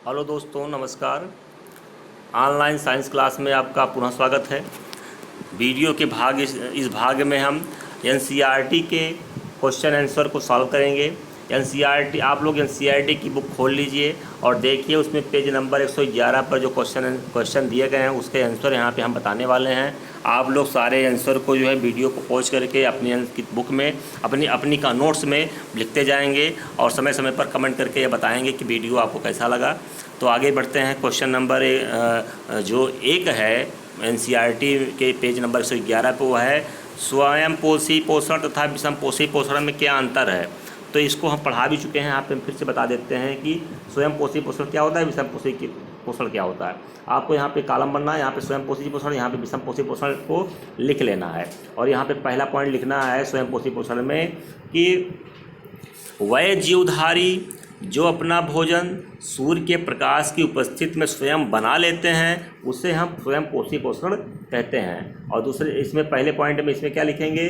Hello दोस्तों, नमस्कार। Online science class में आपका पुनः स्वागत है। वीडियो के इस भाग में हम एनसीईआरटी के क्वेश्चन आंसर को सॉल्व करेंगे। एनसीईआरटी आप लोग एनसीईआरटी की बुक खोल लीजिए और देखिए, उसमें पेज नंबर 111 पर जो क्वेश्चन दिए गए हैं उसके आंसर यहाँ पे हम बताने वाले हैं। आप लोग सारे आंसर को जो है वीडियो को पॉज करके अपनी बुक में अपनी का नोट्स में लिखते जाएंगे और समय समय पर कमेंट करके ये बताएंगे कि वीडियो आपको कैसा लगा। तो आगे बढ़ते हैं। क्वेश्चन नंबर जो एक है एनसीईआरटी के पेज नंबर 111 पे, वो है स्वयं पोषी पोषण तथा विषम पोषी पोषण में क्या अंतर है। तो इसको हम पढ़ा भी चुके हैं, यहाँ पे हम फिर से बता देते हैं कि स्वयं पोषी पोषण क्या होता है, विषम पोषी पोषण क्या होता है। आपको यहाँ पे कॉलम बनना है, यहाँ पे स्वयं पोषी पोषण, यहाँ पे विषम पोषी पोषण को लिख लेना है। और यहाँ पे पहला पॉइंट लिखना है स्वयं पोषी पोषण में कि वह जीवधारी जो अपना भोजन सूर्य के प्रकाश की उपस्थिति में स्वयं बना लेते हैं उसे हम स्वयं पोषी पोषण कहते हैं। और दूसरे इसमें पहले पॉइंट में इसमें क्या लिखेंगे,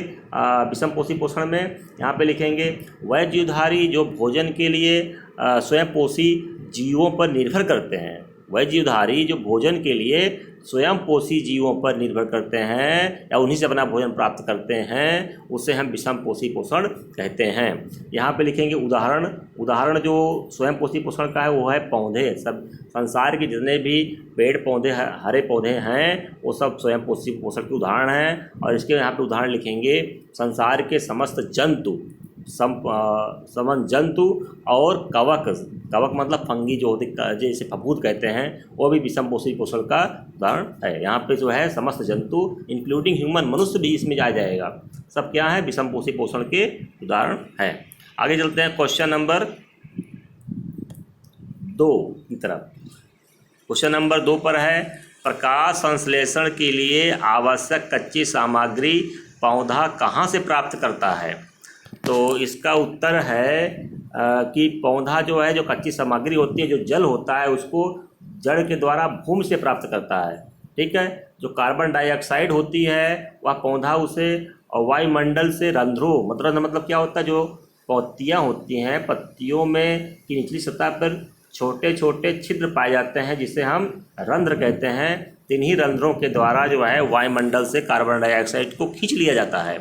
विषम पोषी पोषण में यहाँ पे लिखेंगे वह जीवधारी जो भोजन के लिए स्वयं पोषी जीवों पर निर्भर करते हैं। वह जीवधारी जो भोजन के लिए स्वयं पोषी जीवों पर निर्भर करते हैं या उन्हीं से अपना भोजन प्राप्त करते हैं, उसे हम विषम पोषी पोषण कहते हैं। यहाँ पे लिखेंगे उदाहरण जो स्वयं पोषी पोषण का है वो है पौधे। सब संसार के जितने भी पेड़ पौधे हरे पौधे हैं वो सब स्वयं पोषी पोषण के उदाहरण हैं। और इसके यहाँ पे उदाहरण लिखेंगे संसार के समस्त जंतु, समन जंतु और कवक मतलब फंगी जो होते जैसे फफूंद कहते हैं, वो भी विषम पोषी पोषण का उदाहरण है। यहाँ पे जो है समस्त जंतु इंक्लूडिंग ह्यूमन, मनुष्य भी इसमें आ जाएगा, सब क्या है विषम पोषी पोषण के उदाहरण है। आगे चलते हैं क्वेश्चन नंबर 2 की तरफ। क्वेश्चन नंबर 2 पर है प्रकाश संश्लेषण के लिए आवश्यक कच्ची सामग्री पौधा कहाँ से प्राप्त करता है। तो इसका उत्तर है कि पौधा जो है जो कच्ची सामग्री होती है, जो जल होता है, उसको जड़ के द्वारा भूमि से प्राप्त करता है। ठीक है, जो कार्बन डाइऑक्साइड होती है वह पौधा उसे वायुमंडल से रंध्रों मतलब क्या होता है, जो पत्तियां होती हैं, पत्तियों में की निचली सतह पर छोटे छोटे छिद्र पाए जाते हैं जिसे हम रंध्र कहते हैं। इन्हीं रंध्रों के द्वारा जो है वायुमंडल से कार्बन डाइऑक्साइड को खींच लिया जाता है।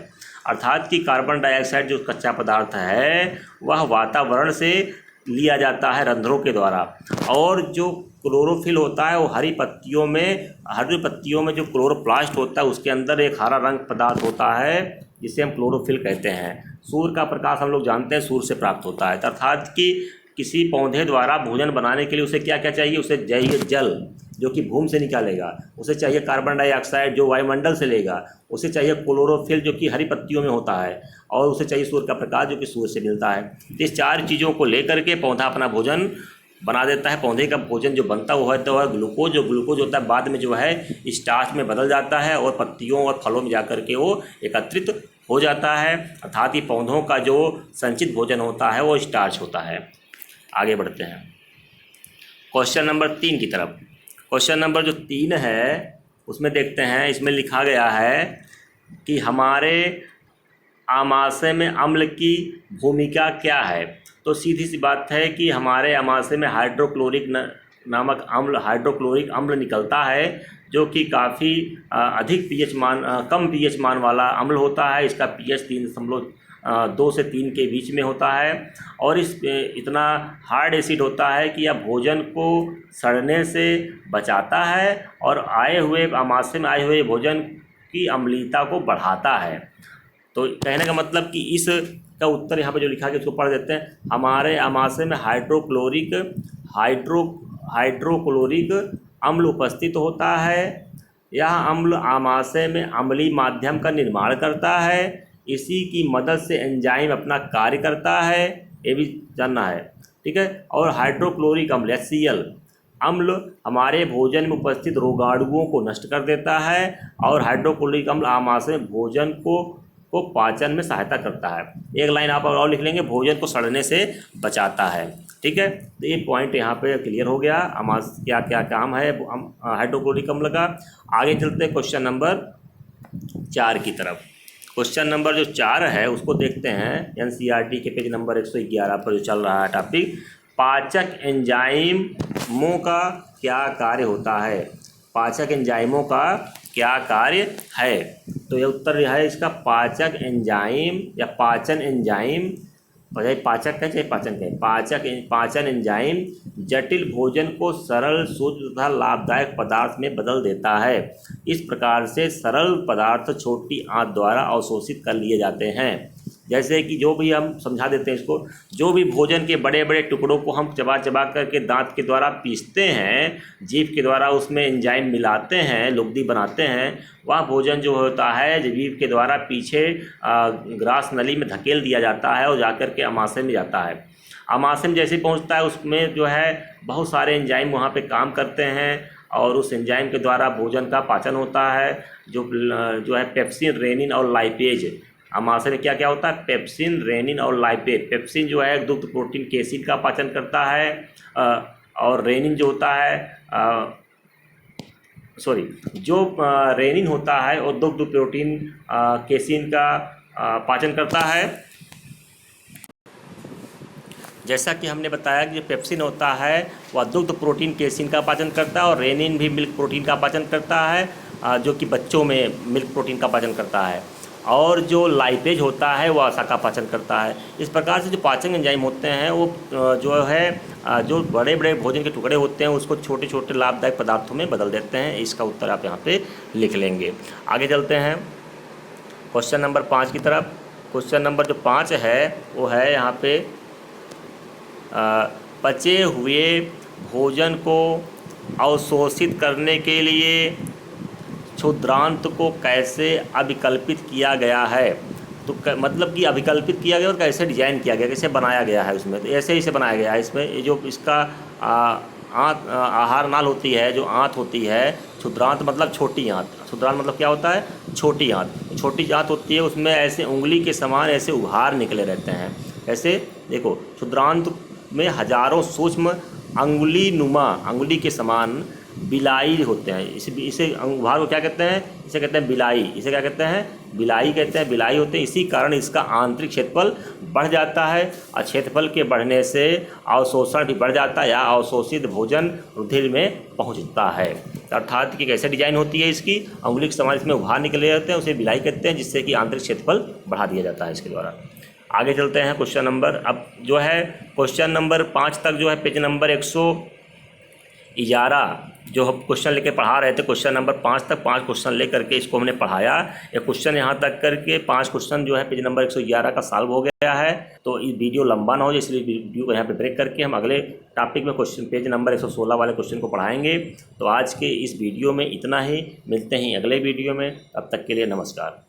अर्थात कि कार्बन डाइऑक्साइड जो कच्चा पदार्थ है वह वातावरण से लिया जाता है रंध्रों के द्वारा। और जो क्लोरोफिल होता है वो हरी पत्तियों में जो क्लोरोप्लास्ट होता है उसके अंदर एक हरा रंग पदार्थ होता है जिसे हम क्लोरोफिल कहते हैं। सूर्य का प्रकाश हम लोग जानते हैं सूर्य से प्राप्त होता है। अर्थात कि किसी पौधे द्वारा भोजन बनाने के लिए उसे क्या क्या चाहिए, उसे चाहिए जल जो कि भूमि से निकालेगा, उसे चाहिए कार्बन डाइऑक्साइड जो वायुमंडल से लेगा, उसे चाहिए क्लोरोफिल जो कि हरी पत्तियों में होता है, और उसे चाहिए सूर्य का प्रकाश जो कि सूर्य से मिलता है। इस 4 चीज़ों को लेकर के पौधा अपना भोजन बना देता है। पौधे का भोजन जो बनता हुआ है तो वह ग्लूकोज, जो ग्लूकोज होता है बाद में जो है स्टार्च में बदल जाता है और पत्तियों और फलों में जाकर के वो एकत्रित हो जाता है। अर्थात कि पौधों का जो संचित भोजन होता है वो स्टार्च होता है। आगे बढ़ते हैं क्वेश्चन नंबर 3 की तरफ। क्वेश्चन नंबर जो 3 है उसमें देखते हैं, इसमें लिखा गया है कि हमारे आमाशय में अम्ल की भूमिका क्या है। तो सीधी सी बात है कि हमारे आमाशय में हाइड्रोक्लोरिक अम्ल निकलता है जो कि काफ़ी अधिक कम पीएच मान वाला अम्ल होता है। इसका पीएच 3.2 से 3 के बीच में होता है और इतना हार्ड एसिड होता है कि यह भोजन को सड़ने से बचाता है और आमाशय में आए हुए भोजन की अम्लीयता को बढ़ाता है। तो कहने का मतलब कि इस का उत्तर यहाँ पे जो लिखा है उसको पढ़ देते हैं। हमारे आमाशय में हाइड्रोक्लोरिक अम्ल उपस्थित होता है। यह अम्ल आमाशय में अम्लीय माध्यम का निर्माण करता है। इसी की मदद से एंजाइम अपना कार्य करता है, ये भी जानना है। ठीक है, और हाइड्रोक्लोरिक अम्ल HCl अम्ल हमारे भोजन में उपस्थित रोगाणुओं को नष्ट कर देता है और हाइड्रोक्लोरिक अम्ल आमाशय में भोजन को पाचन में सहायता करता है। एक लाइन आप और लिख लेंगे, भोजन को सड़ने से बचाता है। ठीक है, तो ये पॉइंट यहाँ पे क्लियर हो गया क्या क्या काम है हाइड्रोक्लोरिक अम्ल का। आगे चलते हैं क्वेश्चन नंबर 4 की तरफ। क्वेश्चन नंबर जो 4 है उसको देखते हैं एनसीईआरटी के पेज नंबर 111 पर जो चल रहा है टॉपिक। पाचक एंजाइमों का क्या कार्य होता है? पाचक एंजाइमों का क्या कार्य है? तो ये उत्तर है इसका पाचक एंजाइम या पाचन एंजाइम, चाहे पाचक है चाहे पाचन है, पाचन एंजाइम जटिल भोजन को सरल, शुद्ध तथा लाभदायक पदार्थ में बदल देता है। इस प्रकार से सरल पदार्थ छोटी आंत द्वारा अवशोषित कर लिए जाते हैं। जैसे कि जो भी हम समझा देते हैं इसको, जो भी भोजन के बड़े बड़े टुकड़ों को हम चबा चबा करके दांत के द्वारा पीसते हैं, जीभ के द्वारा उसमें एंजाइम मिलाते हैं, लुगदी बनाते हैं, वह भोजन जो होता है जीभ के द्वारा पीछे ग्रास नली में धकेल दिया जाता है और जाकर के अमाशय में जाता है। अमाशय में जैसे पहुँचता है उसमें जो है बहुत सारे एंजाइम वहाँ पर काम करते हैं और उस एंजाइम के द्वारा भोजन का पाचन होता है। जो है पेप्सिन, रेनिन और लाइपेज, अमाशय में क्या क्या होता है? पेप्सिन, रेनिन और लाइपेज। पेप्सिन जो है दुग्ध प्रोटीन केसिन का पाचन करता है और रेनिन जो होता है जो रेनिन होता है और दुग्ध प्रोटीन केसिन का पाचन करता है। जैसा कि हमने बताया कि जो पेप्सिन होता है वह दुग्ध प्रोटीन केसिन का पाचन करता है और रेनिन भी मिल्क प्रोटीन का पाचन करता है, जो कि बच्चों में मिल्क प्रोटीन का पाचन करता है, और जो लाइपेज होता है वह आशा का पाचन करता है। इस प्रकार से जो पाचन एंजाइम होते हैं वो जो बड़े बड़े भोजन के टुकड़े होते हैं उसको छोटे छोटे लाभदायक पदार्थों में बदल देते हैं। इसका उत्तर आप यहाँ पे लिख लेंगे। आगे चलते हैं क्वेश्चन नंबर 5 की तरफ। क्वेश्चन नंबर जो 5 है वो है यहाँ पे पचे हुए भोजन को अवशोषित करने के लिए क्षुद्रांत को कैसे अभिकल्पित किया गया है? तो मतलब कि अभिकल्पित किया गया और कैसे डिजाइन किया गया, कैसे बनाया गया है उसमें। तो ऐसे ही से बनाया गया है। इसमें जो इसका आहार नाल होती है, जो आंत होती है, क्षुद्रांत मतलब छोटी आंत, क्षुद्रांत मतलब क्या होता है? छोटी आंत। छोटी आंत होती है, उसमें ऐसे उंगली के समान ऐसे उभार निकले रहते हैं। ऐसे देखो, क्षुद्रांत में हजारों सूक्ष्म अंगुली नुमा, अंगुली के समान बिलाई होते हैं। इसे उभार को क्या कहते हैं? इसे कहते हैं बिलाई। इसे क्या कहते हैं? बिलाई कहते हैं, बिलाई होते हैं। इसी कारण इसका आंतरिक क्षेत्रफल बढ़ जाता है और क्षेत्रफल के बढ़ने से अवशोषण भी बढ़ जाता है या अवशोषित भोजन रुधिर में पहुंचता है। अर्थात कि कैसे डिजाइन होती है इसकी, अंगुली के समान इसमें उभार निकले रहते हैं, उसे बिलाई कहते हैं, जिससे कि आंतरिक क्षेत्रफल बढ़ा दिया जाता है इसके द्वारा। आगे चलते हैं क्वेश्चन नंबर, अब जो है क्वेश्चन नंबर 5 तक जो है पेज नंबर 111 जो हम क्वेश्चन लेके पढ़ा रहे थे, क्वेश्चन नंबर 5 तक 5 क्वेश्चन ले करके इसको हमने पढ़ाया। ये क्वेश्चन यहाँ तक करके 5 क्वेश्चन जो है पेज नंबर 111 का सॉल्व हो गया है। तो ये वीडियो लंबा ना हो जाए इसलिए वीडियो को यहाँ पे ब्रेक करके हम अगले टॉपिक में क्वेश्चन पेज नंबर 116 वाले क्वेश्चन को पढ़ाएंगे। तो आज के इस वीडियो में इतना ही, मिलते हैं अगले वीडियो में, तब तक के लिए नमस्कार।